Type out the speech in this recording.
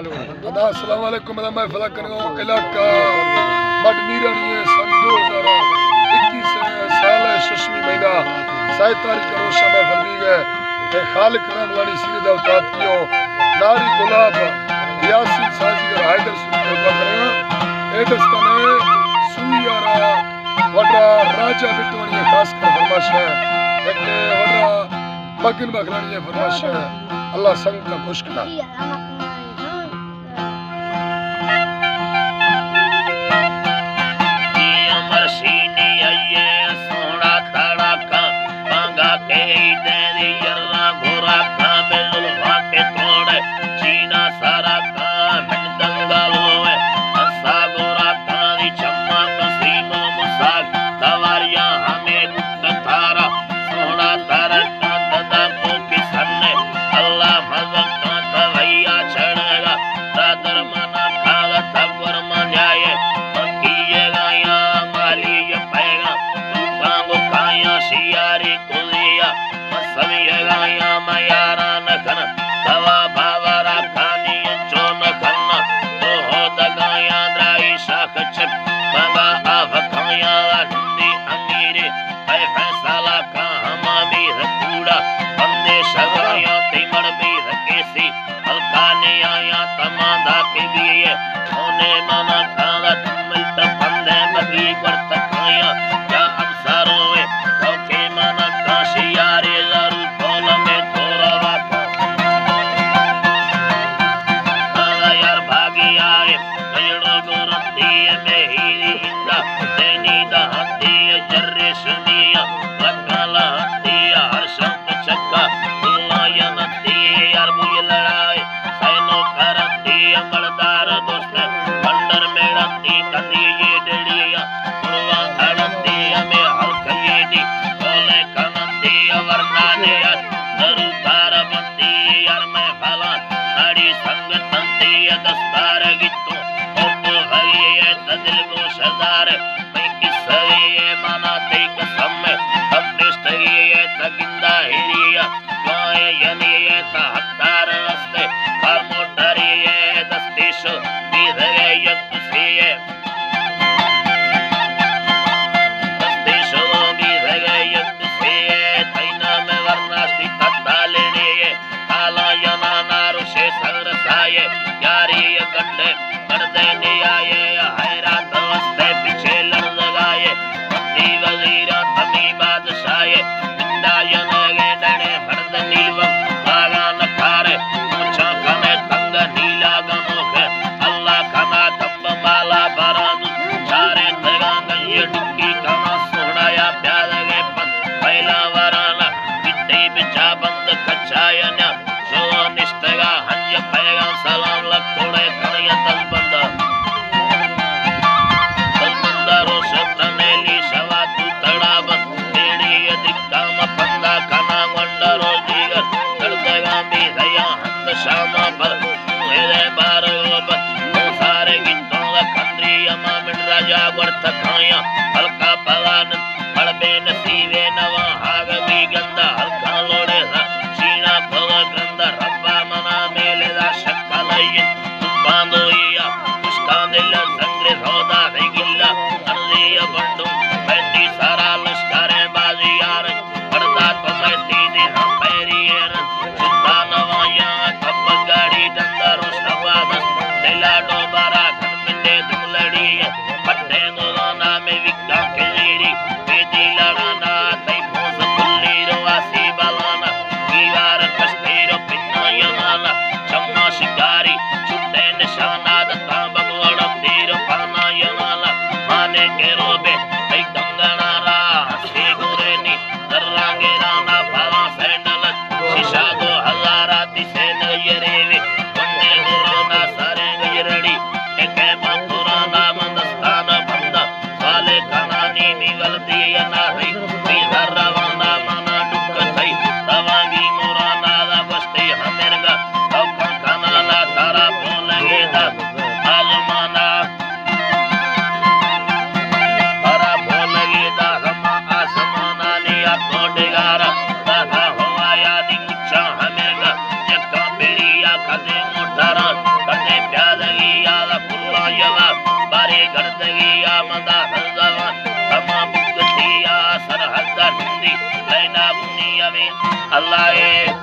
अस्सलाम वालेकुम मैं फला करो इलाका मडमीरानी सन 2021 साल शशमी महीना 7 तारीख को रोशा में फलदी गए ए खालिक रहमवानी सीरत अवतार कियो नारी गुलाब यासीन साजीगर हैदर सुन को करेगा ए दस्ताने सुईयारा वडा राजा बिटवानी खास कर फरमाश है एक वडा मगन बखलानी फरमाश है अल्लाह संग का खुश करा करते लगी या कुल्ला यला बारे गर्दगी या मदा हज़वा तमा बुगती या सरहद हिंदी लेना बुनी अमीन अल्लाह